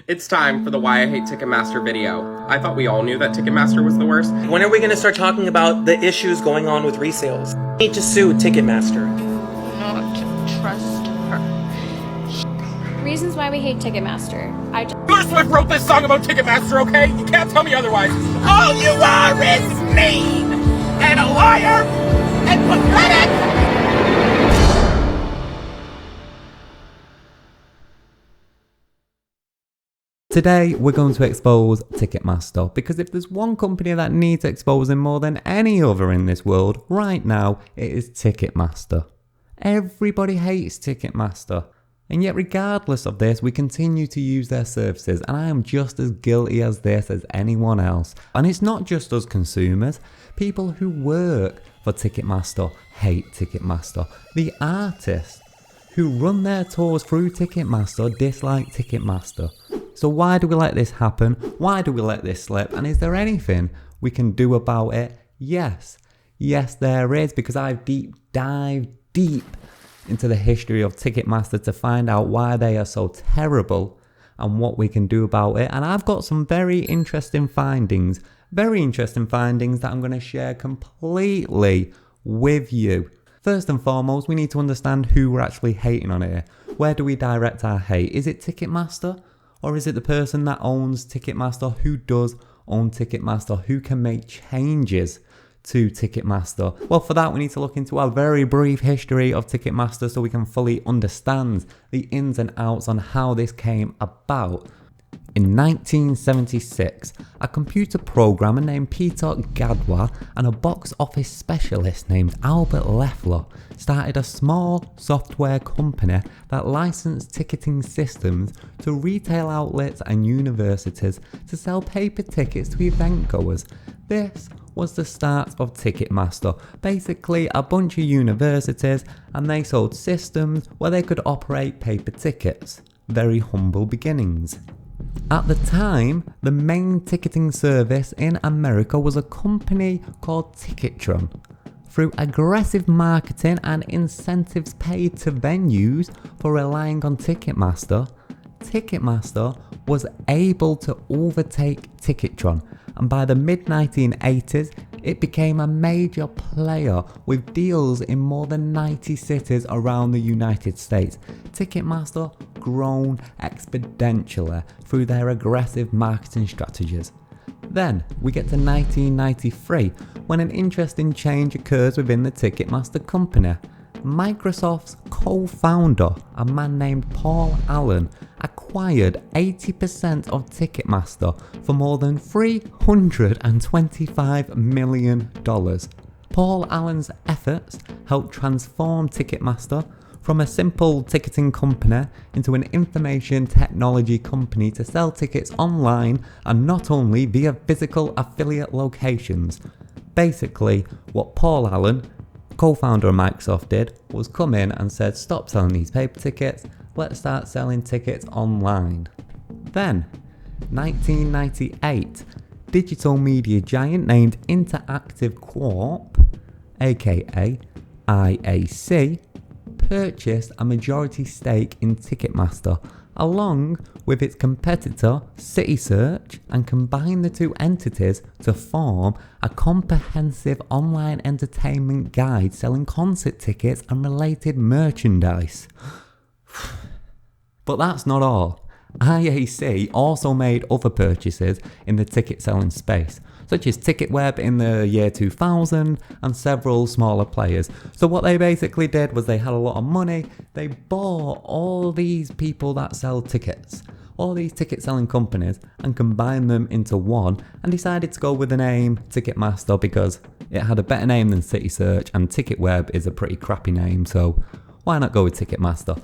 It's time for the Why I Hate Ticketmaster video. I thought we all knew that Ticketmaster was the worst. When are we going to start talking about the issues going on with resales? We need to sue Ticketmaster. Not trust her. Reasons why we hate Ticketmaster. Taylor Swift wrote this song about Ticketmaster, okay? You can't tell me otherwise. All you are is mean and a liar and pathetic. Today, we're going to expose Ticketmaster, because if there's one company that needs exposing more than any other in this world right now, it is Ticketmaster. Everybody hates Ticketmaster, and yet regardless of this, we continue to use their services, and I am just as guilty as this as anyone else. And it's not just us consumers, people who work for Ticketmaster hate Ticketmaster. The artists who run their tours through Ticketmaster dislike Ticketmaster. So why do we let this happen? Why do we let this slip? And is there anything we can do about it? Yes. Yes, there is, because I've dived deep into the history of Ticketmaster to find out why they are so terrible and what we can do about it. And I've got some very interesting findings that I'm going to share completely with you. First and foremost, we need to understand who we're actually hating on here. Where do we direct our hate? Is it Ticketmaster? Or is it the person that owns Ticketmaster, who does own Ticketmaster, who can make changes to Ticketmaster? Well, for that, we need to look into a very brief history of Ticketmaster so we can fully understand the ins and outs on how this came about. In 1976, a computer programmer named Peter Gadwa and a box office specialist named Albert Leffler started a small software company that licensed ticketing systems to retail outlets and universities to sell paper tickets to event goers. This was the start of Ticketmaster. Basically, a bunch of universities, and they sold systems where they could operate paper tickets. Very humble beginnings. At the time, the main ticketing service in America was a company called Ticketron. Through aggressive marketing and incentives paid to venues for relying on Ticketmaster, Ticketmaster was able to overtake Ticketron, and by the mid-1980s, it became a major player with deals in more than 90 cities around the United States. Ticketmaster grown exponentially through their aggressive marketing strategies. Then we get to 1993, when an interesting change occurs within the Ticketmaster company. Microsoft's co-founder, a man named Paul Allen, acquired 80% of Ticketmaster for more than $325 million. Paul Allen's efforts helped transform Ticketmaster from a simple ticketing company into an information technology company to sell tickets online and not only via physical affiliate locations. Basically, what Paul Allen, co-founder of Microsoft, did was come in and said, stop selling these paper tickets, let's start selling tickets online. Then, 1998, digital media giant named Interactive Corp, aka IAC, purchased a majority stake in Ticketmaster along with its competitor CitySearch, and combined the two entities to form a comprehensive online entertainment guide selling concert tickets and related merchandise. But that's not all. IAC also made other purchases in the ticket selling space, such as Ticketweb in the year 2000 and several smaller players. So what they basically did was they had a lot of money, they bought all these people that sell tickets, all these ticket selling companies, and combined them into one, and decided to go with the name Ticketmaster because it had a better name than CitySearch, and Ticketweb is a pretty crappy name, so why not go with Ticketmaster?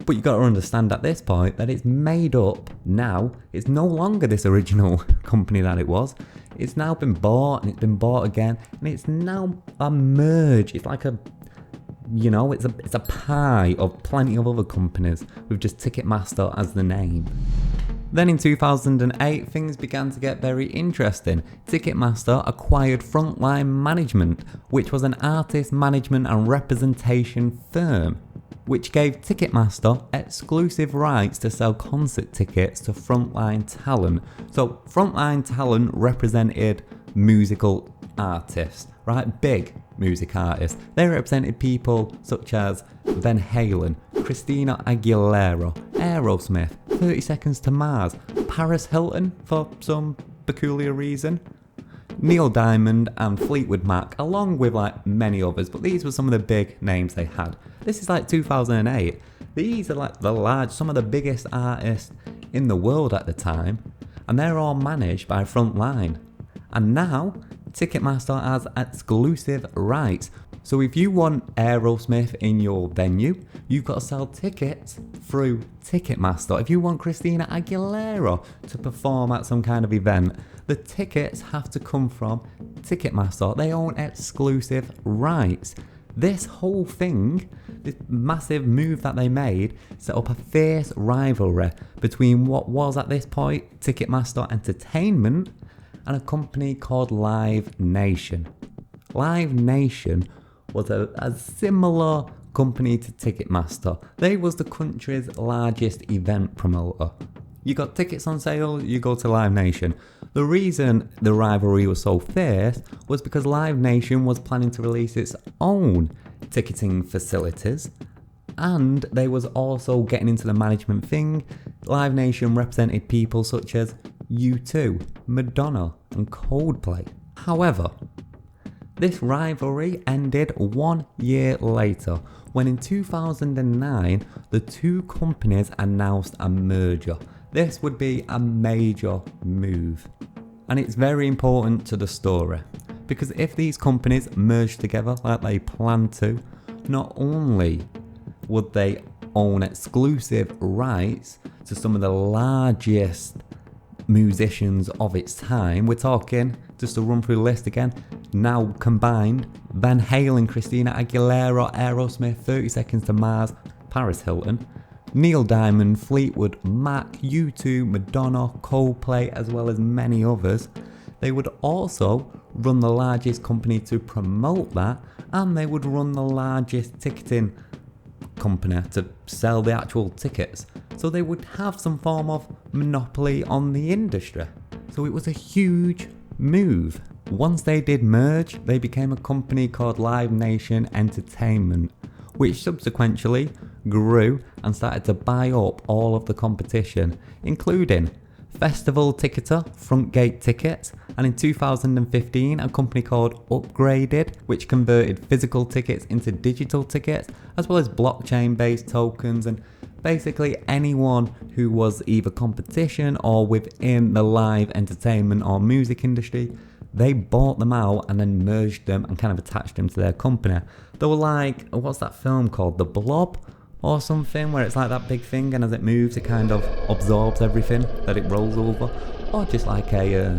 But you got to understand at this point that it's made up now. It's no longer this original company that it was. It's now been bought, and it's been bought again, and it's now a merge. It's like it's a pie of plenty of other companies with just Ticketmaster as the name. Then in 2008, things began to get very interesting. Ticketmaster acquired Frontline Management, which was an artist management and representation firm. which gave Ticketmaster exclusive rights to sell concert tickets to frontline talent. So frontline talent represented musical artists, right? Big music artists. They represented people such as Van Halen, Christina Aguilera, Aerosmith, 30 Seconds to Mars, Paris Hilton for some peculiar reason, Neil Diamond and Fleetwood Mac, along with like many others, but these were some of the big names they had. This is like 2008. These are like some of the biggest artists in the world at the time, and they're all managed by Frontline. And now Ticketmaster has exclusive rights. So if you want Aerosmith in your venue, you've got to sell tickets through Ticketmaster. If you want Christina Aguilera to perform at some kind of event, the tickets have to come from Ticketmaster. They own exclusive rights. This whole thing, this massive move that they made, set up a fierce rivalry between what was at this point Ticketmaster Entertainment and a company called Live Nation. Live Nation was a similar company to Ticketmaster. They was the country's largest event promoter. You got tickets on sale, you go to Live Nation. The reason the rivalry was so fierce was because Live Nation was planning to release its own ticketing facilities, and they was also getting into the management thing. Live Nation represented people such as U2, Madonna and Coldplay. However, this rivalry ended 1 year later when in 2009 the two companies announced a merger. This would be a major move, and it's very important to the story because if these companies merge together like they plan to, not only would they own exclusive rights to some of the largest musicians of its time. We're talking, just to run through the list again, now combined, Van Halen, Christina Aguilera, Aerosmith, 30 Seconds to Mars, Paris Hilton, Neil Diamond, Fleetwood Mac, U2, Madonna, Coldplay, as well as many others. They would also run the largest company to promote that, and they would run the largest ticketing company to sell the actual tickets. So they would have some form of monopoly on the industry. So it was a huge move. Once they did merge, they became a company called Live Nation Entertainment, which subsequently grew and started to buy up all of the competition, including Festival Ticketer, Frontgate Tickets, and in 2015 a company called Upgraded, which converted physical tickets into digital tickets, as well as blockchain based tokens, and basically anyone who was either competition or within the live entertainment or music industry, they bought them out and then merged them and kind of attached them to their company. They were like, what's that film called? The Blob? Or something, where it's like that big thing and as it moves it kind of absorbs everything that it rolls over. Or just like a,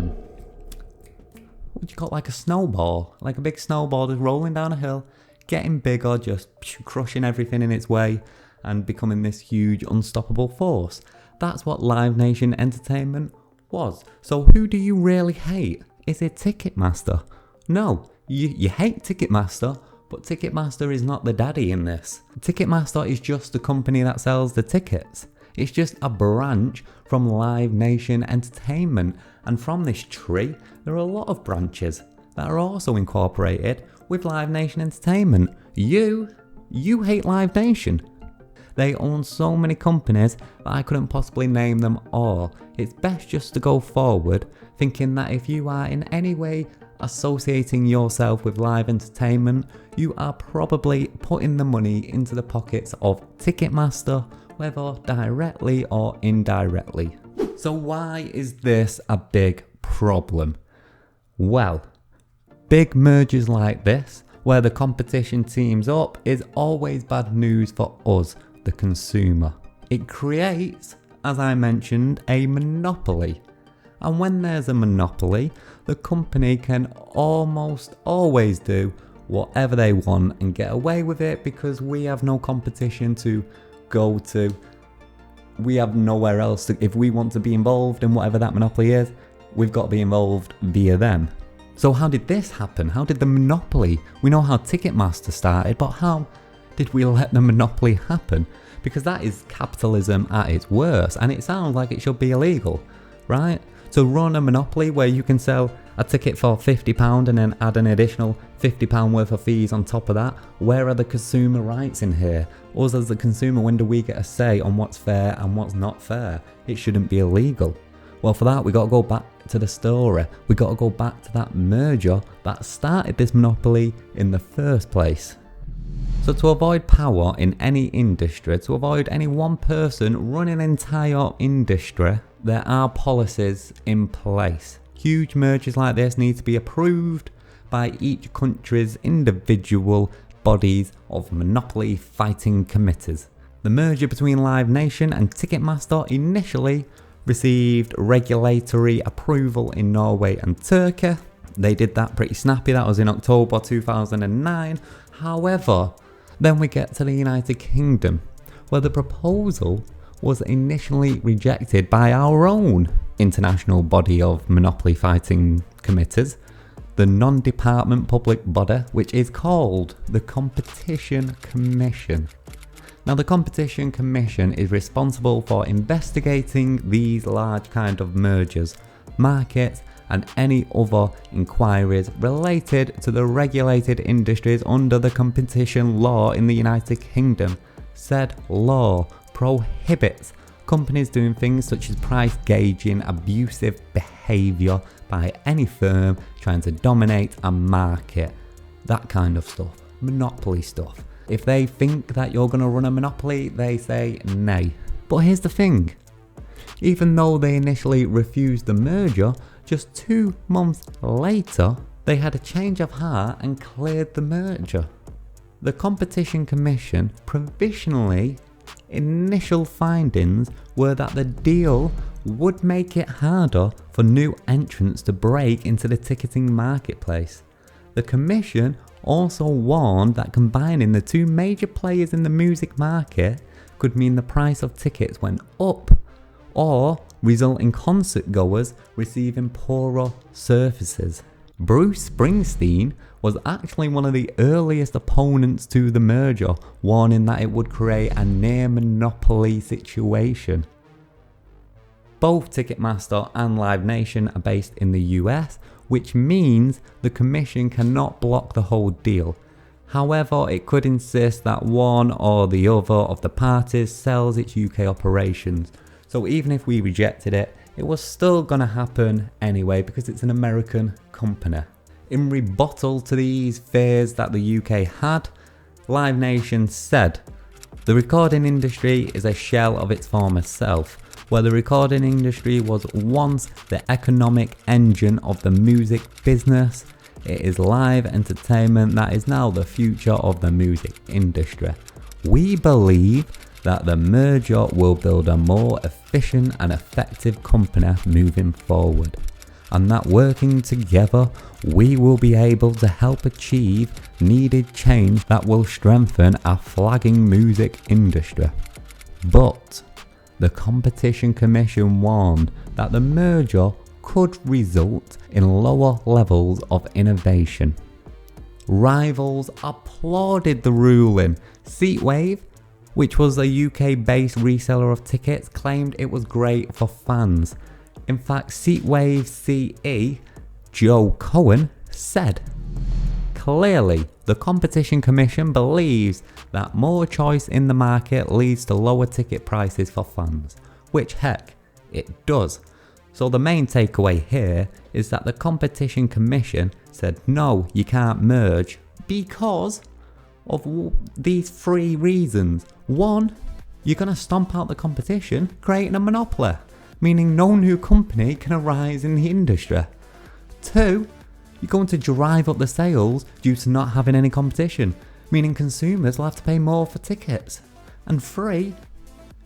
what do you call it, like a snowball. Like a big snowball just rolling down a hill, getting bigger, just crushing everything in its way and becoming this huge unstoppable force. That's what Live Nation Entertainment was. So who do you really hate? Is it Ticketmaster? No, you hate Ticketmaster, but Ticketmaster is not the daddy in this. Ticketmaster is just the company that sells the tickets. It's just a branch from Live Nation Entertainment. And from this tree, there are a lot of branches that are also incorporated with Live Nation Entertainment. You hate Live Nation. They own so many companies that I couldn't possibly name them all. It's best just to go forward thinking that if you are in any way associating yourself with live entertainment, you are probably putting the money into the pockets of Ticketmaster, whether directly or indirectly. So why is this a big problem? Well, big mergers like this, where the competition teams up, is always bad news for us, the consumer. It creates, as I mentioned, a monopoly. And when there's a monopoly, the company can almost always do whatever they want and get away with it because we have no competition to go to. We have nowhere else to, if we want to be involved in whatever that monopoly is, we've got to be involved via them. So how did this happen? How did the monopoly? We know how Ticketmaster started, but how did we let the monopoly happen? Because that is capitalism at its worst, and it sounds like it should be illegal, right? To run a monopoly where you can sell a ticket for £50 and then add an additional £50 worth of fees on top of that, where are the consumer rights in here? Us as the consumer, when do we get a say on what's fair and what's not fair? It shouldn't be illegal. Well, for that, we got to go back to the story. We got to go back to that merger that started this monopoly in the first place. So to avoid power in any industry, to avoid any one person running an entire industry, there are policies in place. Huge mergers like this need to be approved by each country's individual bodies of monopoly fighting committees. The merger between Live Nation and Ticketmaster initially received regulatory approval in Norway and Turkey. They did that pretty snappy, that was in October 2009. However, then we get to the United Kingdom, where the proposal was initially rejected by our own international body of monopoly fighting committees, the non-department public body, which is called the Competition Commission. Now, the Competition Commission is responsible for investigating these large kind of mergers, markets, and any other inquiries related to the regulated industries under the competition law in the United Kingdom. Said law prohibits companies doing things such as price gauging, abusive behaviour by any firm trying to dominate a market, that kind of stuff, monopoly stuff. If they think that you're going to run a monopoly, they say nay. But here's the thing, even though they initially refused the merger, just 2 months later, they had a change of heart and cleared the merger. The Competition Commission provisionally initial findings were that the deal would make it harder for new entrants to break into the ticketing marketplace. The Commission also warned that combining the two major players in the music market could mean the price of tickets went up or result in concert goers receiving poorer services. Bruce Springsteen was actually one of the earliest opponents to the merger, warning that it would create a near monopoly situation. Both Ticketmaster and Live Nation are based in the US, which means the commission cannot block the whole deal. However, it could insist that one or the other of the parties sells its UK operations. So even if we rejected it, it was still going to happen anyway because it's an American company. In rebuttal to these fears that the UK had, Live Nation said, "The recording industry is a shell of its former self. Where the recording industry was once the economic engine of the music business, it is live entertainment that is now the future of the music industry. We believe that the merger will build a more efficient and effective company moving forward, and that working together we will be able to help achieve needed change that will strengthen our flagging music industry." But the Competition Commission warned that the merger could result in lower levels of innovation. Rivals applauded the ruling. Seatwave, which was a UK-based reseller of tickets, claimed it was great for fans. In fact, Seatwave CE, Joe Cohen, said, "Clearly, the Competition Commission believes that more choice in the market leads to lower ticket prices for fans," which heck, it does. So the main takeaway here is that the Competition Commission said no, you can't merge because of these 3 reasons. 1, you're going to stomp out the competition, creating a monopoly, meaning no new company can arise in the industry. 2, you're going to drive up the sales due to not having any competition, meaning consumers will have to pay more for tickets. And 3,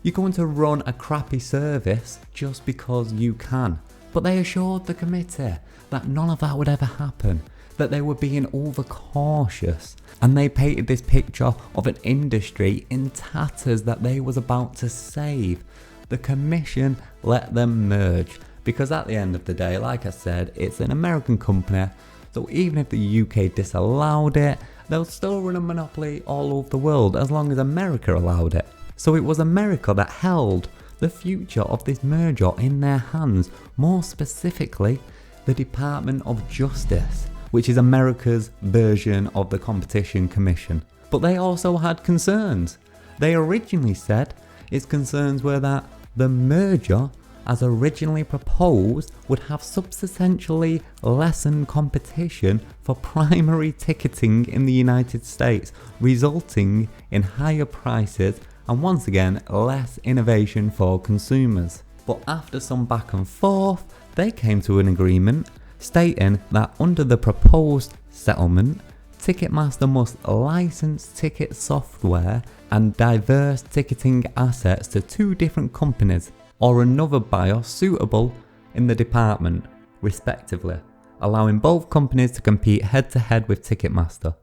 you're going to run a crappy service just because you can. But they assured the committee that none of that would ever happen, that they were being overcautious, and they painted this picture of an industry in tatters that they was about to save. The commission let them merge because at the end of the day, like I said, it's an American company, so even if the UK disallowed it, they'll still run a monopoly all over the world as long as America allowed it. So it was America that held the future of this merger in their hands, more specifically the Department of Justice, which is America's version of the Competition Commission. But they also had concerns. They originally said its concerns were that the merger, as originally proposed, would have substantially lessened competition for primary ticketing in the United States, resulting in higher prices and once again less innovation for consumers. But after some back and forth, they came to an agreement stating that under the proposed settlement, Ticketmaster must license ticket software and diverse ticketing assets to 2 different companies or another buyer suitable in the department, respectively, allowing both companies to compete head-to-head with Ticketmaster.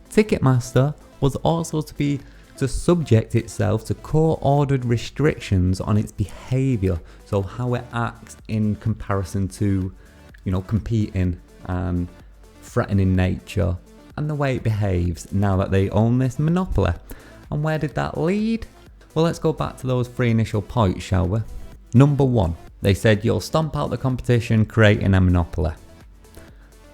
Ticketmaster was also to subject itself to court-ordered restrictions on its behaviour, so how it acts in comparison to, competing and threatening nature, and the way it behaves now that they own this monopoly. And where did that lead? Well, let's go back to those 3 initial points, shall we? Number 1, they said you'll stomp out the competition, creating a monopoly.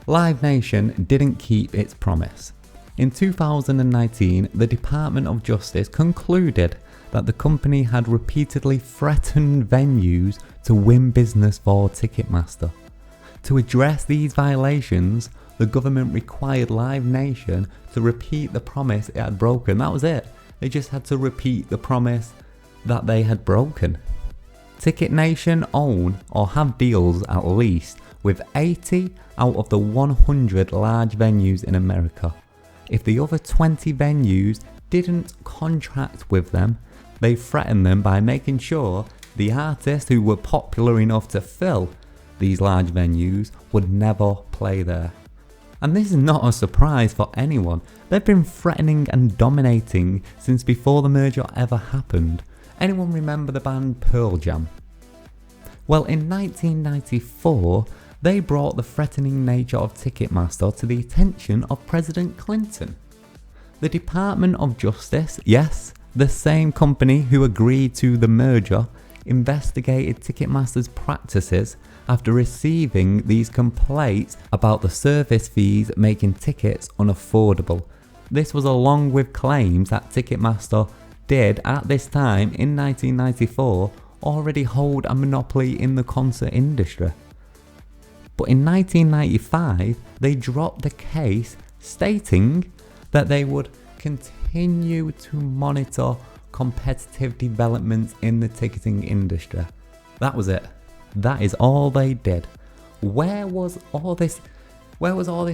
Live Nation didn't keep its promise. In 2019, the Department of Justice concluded that the company had repeatedly threatened venues to win business for Ticketmaster. To address these violations, the government required Live Nation to repeat the promise it had broken. That was it. They just had to repeat the promise that they had broken. Ticket Nation own or have deals at least with 80 out of the 100 large venues in America. If the other 20 venues didn't contract with them, they threatened them by making sure the artists who were popular enough to fill these large venues would never play there. And this is not a surprise for anyone. They've been threatening and dominating since before the merger ever happened. Anyone remember the band Pearl Jam? Well, in 1994, they brought the threatening nature of Ticketmaster to the attention of President Clinton. The Department of Justice, yes, the same company who agreed to the merger, investigated Ticketmaster's practices after receiving these complaints about the service fees making tickets unaffordable. This was along with claims that Ticketmaster did at this time in 1994 already hold a monopoly in the concert industry. But in 1995, they dropped the case stating that they would continue to monitor competitive developments in the ticketing industry. That was it. That is all they did. Where was all this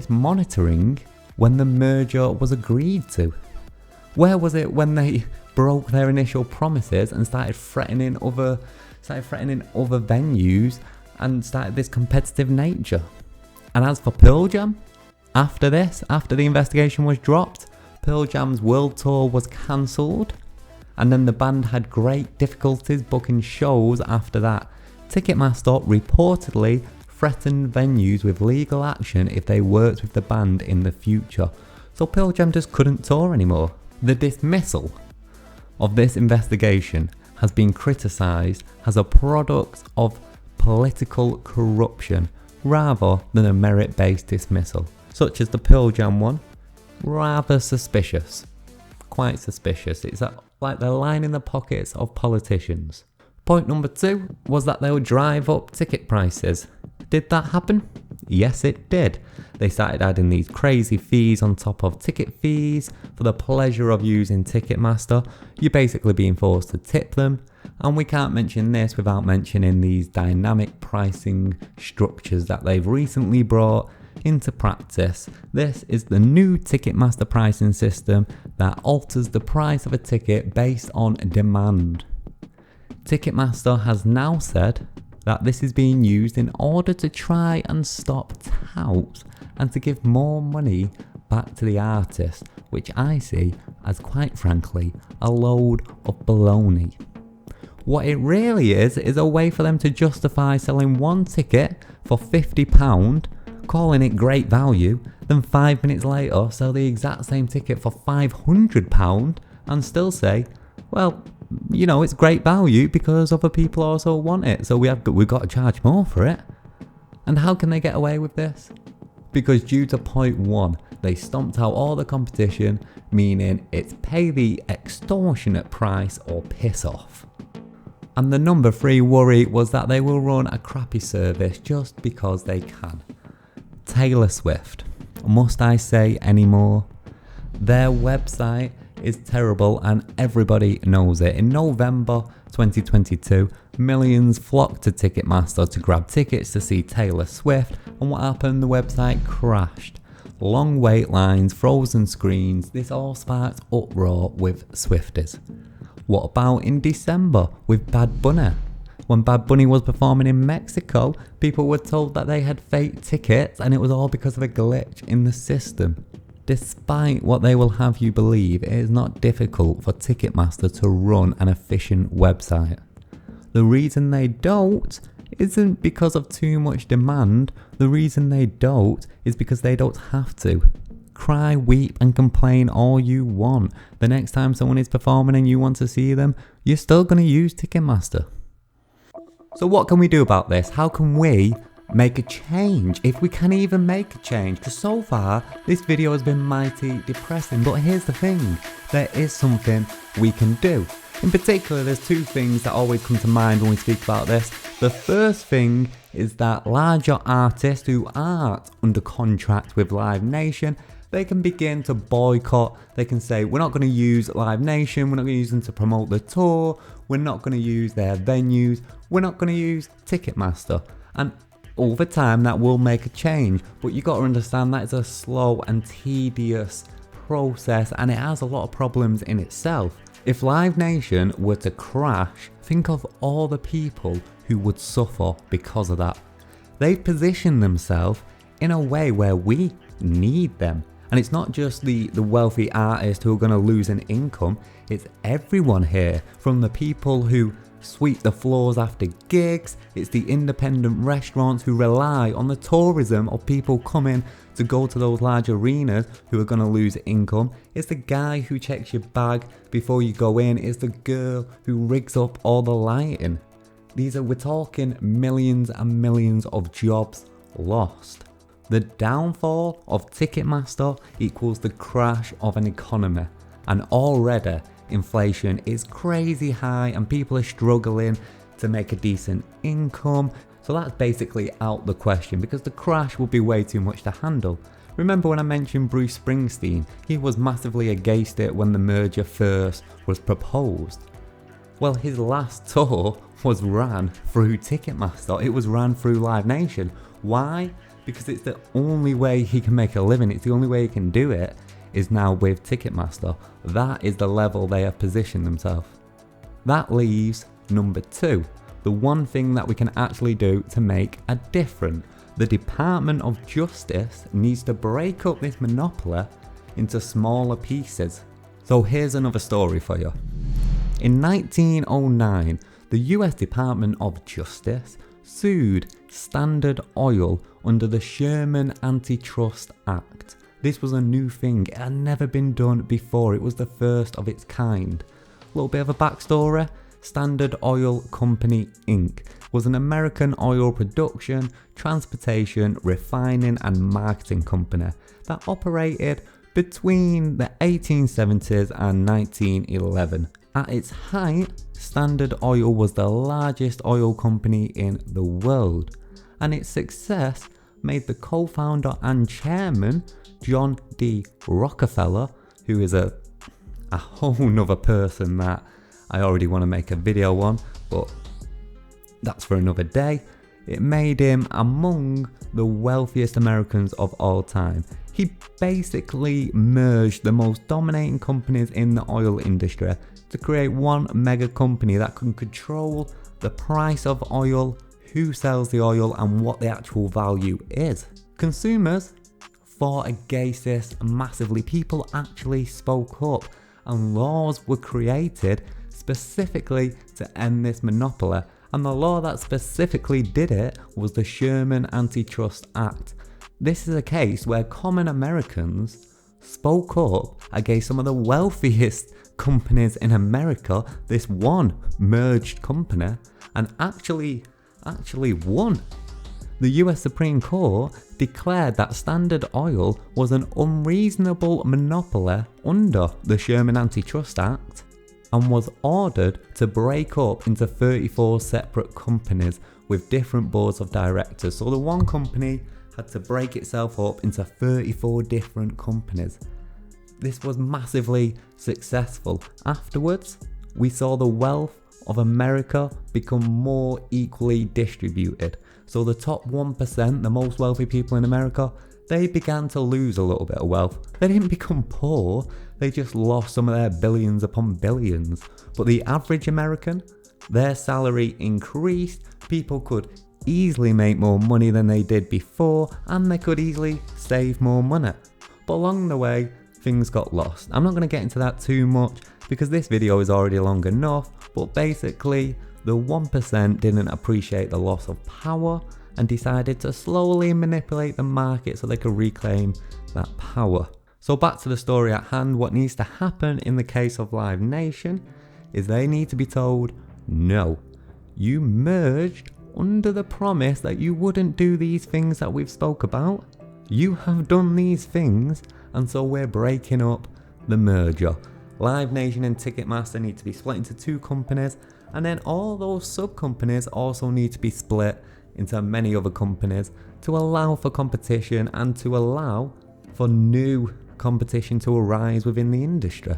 monitoring when the merger was agreed to? Where was it when they broke their initial promises and started threatening other venues and started this competitive nature? And as for Pearl Jam, after the investigation was dropped, Pearl Jam's world tour was cancelled, and then the band had great difficulties booking shows after that. Ticketmaster reportedly threatened venues with legal action if they worked with the band in the future, so Pearl Jam just couldn't tour anymore. The dismissal of this investigation has been criticised as a product of political corruption rather than a merit-based dismissal, such as the Pearl Jam one. Rather suspicious. Quite suspicious. It's like they're lining the pockets of politicians. Point number 2 was that they would drive up ticket prices. Did that happen? Yes, it did. They started adding these crazy fees on top of ticket fees for the pleasure of using Ticketmaster. You're basically being forced to tip them. And we can't mention this without mentioning these dynamic pricing structures that they've recently brought into practice. This is the new Ticketmaster pricing system that alters the price of a ticket based on demand. Ticketmaster has now said that this is being used in order to try and stop touts and to give more money back to the artist, which I see as, quite frankly, a load of baloney. What it really is a way for them to justify selling one ticket for £50 calling it great value, then 5 minutes later sell the exact same ticket for £500 and still say, well, you know, it's great value because other people also want it, so we've got to charge more for it. And how can they get away with this? Because due to point 1, they stomped out all the competition, meaning it's pay the extortionate price or piss off. And the number 3 worry was that they will run a crappy service just because they can. Taylor Swift. Must I say any more? Their website is terrible and everybody knows it. In November 2022, millions flocked to Ticketmaster to grab tickets to see Taylor Swift, and what happened? The website crashed. Long wait lines, frozen screens, this all sparked uproar with Swifties. What about in December with Bad Bunny? When Bad Bunny was performing in Mexico, people were told that they had fake tickets and it was all because of a glitch in the system. Despite what they will have you believe, it is not difficult for Ticketmaster to run an efficient website. The reason they don't isn't because of too much demand, the reason they don't is because they don't have to. Cry, weep and complain all you want. The next time someone is performing and you want to see them, you're still going to use Ticketmaster. So what can we do about this? How can we make a change, if we can even make a change? Because so far this video has been mighty depressing, but here's the thing, there is something we can do. In particular, there's 2 things that always come to mind when we speak about this. The first thing is that larger artists who aren't under contract with Live Nation, they can begin to boycott. They can say, we're not going to use Live Nation, we're not going to use them to promote the tour, we're not going to use their venues, we're not going to use Ticketmaster. And over time that will make a change, but you got to understand that it's a slow and tedious process and it has a lot of problems in itself. If Live Nation were to crash, think of all the people who would suffer because of that. They position themselves in a way where we need them. And it's not just the wealthy artists who are going to lose an income, it's everyone here, from the people who sweep the floors after gigs, it's the independent restaurants who rely on the tourism of people coming to go to those large arenas who are going to lose income, it's the guy who checks your bag before you go in, it's the girl who rigs up all the lighting. We're talking millions and millions of jobs lost. The downfall of Ticketmaster equals the crash of an economy, and already inflation is crazy high and people are struggling to make a decent income, so that's basically out the question because the crash will be way too much to handle. Remember when I mentioned Bruce Springsteen? He was massively against it when the merger first was proposed. Well, his last tour was ran through Ticketmaster, it was ran through Live Nation. Why? Because it's the only way he can make a living, it's the only way he can do it is now with Ticketmaster. That is the level they have positioned themselves. That leaves number 2, the one thing that we can actually do to make a difference. The Department of Justice needs to break up this monopoly into smaller pieces. So here's another story for you. In 1909, the US Department of Justice sued Standard Oil under the Sherman Antitrust Act. This was a new thing, it had never been done before, it was the first of its kind. A little bit of a backstory, Standard Oil Company Inc. was an American oil production, transportation, refining and marketing company that operated between the 1870s and 1911. At its height, Standard Oil was the largest oil company in the world, and its success made the co-founder and chairman, John D. Rockefeller, who is a whole nother person that I already want to make a video on, but that's for another day. It made him among the wealthiest Americans of all time. He basically merged the most dominating companies in the oil industry to create one mega company that can control the price of oil, who sells the oil and what the actual value is. Consumers fought against this massively. People actually spoke up and laws were created specifically to end this monopoly, and the law that specifically did it was the Sherman Antitrust Act. This is a case where common Americans spoke up against some of the wealthiest companies in America, this one merged company, and actually won. The US Supreme Court declared that Standard Oil was an unreasonable monopoly under the Sherman Antitrust Act and was ordered to break up into 34 separate companies with different boards of directors. So the one company had to break itself up into 34 different companies. This was massively successful. Afterwards, we saw the wealth of America become more equally distributed. So the top 1%, the most wealthy people in America, they began to lose a little bit of wealth. They didn't become poor, they just lost some of their billions upon billions. But the average American, their salary increased, people could easily make more money than they did before, and they could easily save more money. But along the way, things got lost. I'm not going to get into that too much because this video is already long enough, but basically the 1% didn't appreciate the loss of power and decided to slowly manipulate the market so they could reclaim that power. So back to the story at hand, what needs to happen in the case of Live Nation is they need to be told, no, you merged under the promise that you wouldn't do these things that we've spoke about. You have done these things, and so we're breaking up the merger. Live Nation and Ticketmaster need to be split into two companies, and then all those sub-companies also need to be split into many other companies to allow for competition and to allow for new competition to arise within the industry.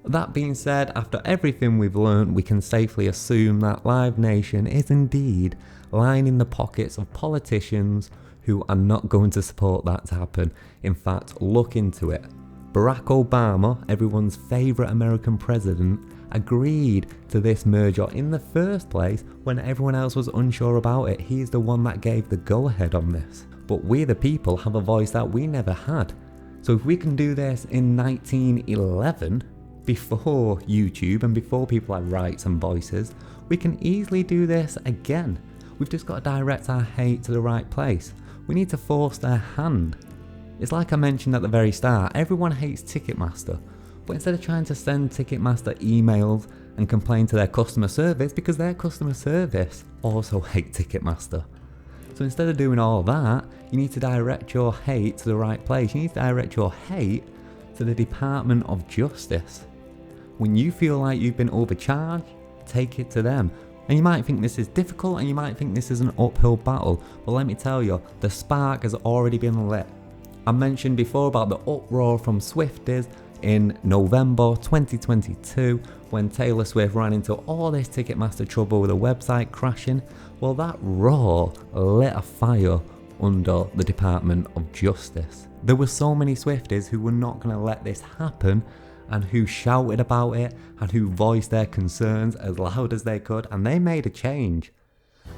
That being said, after everything we've learned, we can safely assume that Live Nation is indeed lining the pockets of politicians who are not going to support that to happen. In fact, look into it. Barack Obama, everyone's favourite American president, agreed to this merger in the first place when everyone else was unsure about it. He's the one that gave the go-ahead on this. But we the people have a voice that we never had. So if we can do this in 1911, before YouTube and before people had rights and voices, we can easily do this again. We've just got to direct our hate to the right place. We need to force their hand. It's like I mentioned at the very start, everyone hates Ticketmaster, but instead of trying to send Ticketmaster emails and complain to their customer service, because their customer service also hate Ticketmaster. So instead of doing all that, you need to direct your hate to the right place. You need to direct your hate to the Department of Justice. When you feel like you've been overcharged, take it to them. And you might think this is difficult and you might think this is an uphill battle, but let me tell you, the spark has already been lit. I mentioned before about the uproar from Swifties in November 2022 when Taylor Swift ran into all this Ticketmaster trouble with a website crashing. Well, that roar lit a fire under the Department of Justice. There were so many Swifties who were not going to let this happen and who shouted about it and who voiced their concerns as loud as they could, and they made a change.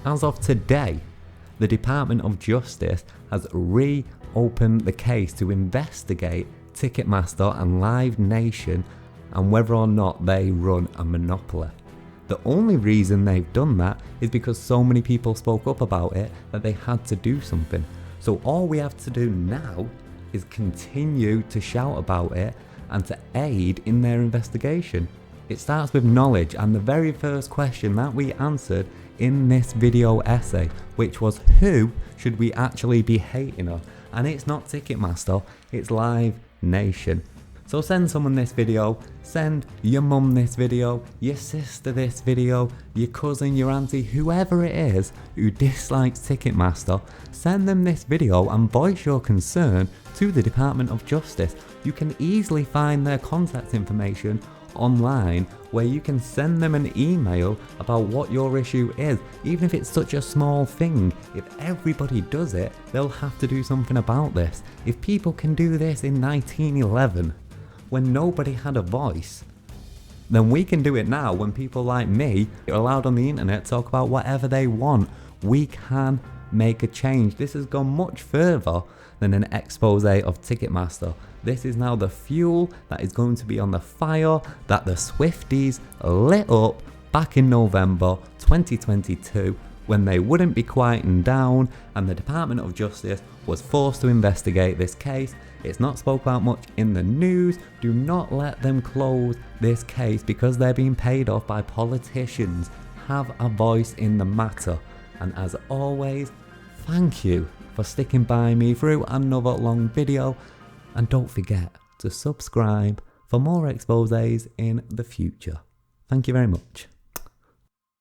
As of today, the Department of Justice has reopened the case to investigate Ticketmaster and Live Nation and whether or not they run a monopoly. The only reason they've done that is because so many people spoke up about it that they had to do something. So all we have to do now is continue to shout about it and to aid in their investigation. It starts with knowledge, and the very first question that we answered in this video essay, which was who should we actually be hating on? And it's not Ticketmaster, it's Live Nation. So send someone this video, send your mum this video, your sister this video, your cousin, your auntie, whoever it is who dislikes Ticketmaster, send them this video and voice your concern to the Department of Justice. You can easily find their contact information online where you can send them an email about what your issue is. Even if it's such a small thing, if everybody does it, they'll have to do something about this. If people can do this in 1911, when nobody had a voice, then we can do it now when people like me are allowed on the internet to talk about whatever they want. We can make a change. This has gone much further than an expose of Ticketmaster. This is now the fuel that is going to be on the fire that the Swifties lit up back in November 2022 when they wouldn't be quieting down, and the Department of Justice was forced to investigate this case. It's not spoke about much in the news. Do not let them close this case because they're being paid off by politicians. Have a voice in the matter. And as always, thank you for sticking by me through another long video. And don't forget to subscribe for more exposés in the future. Thank you very much.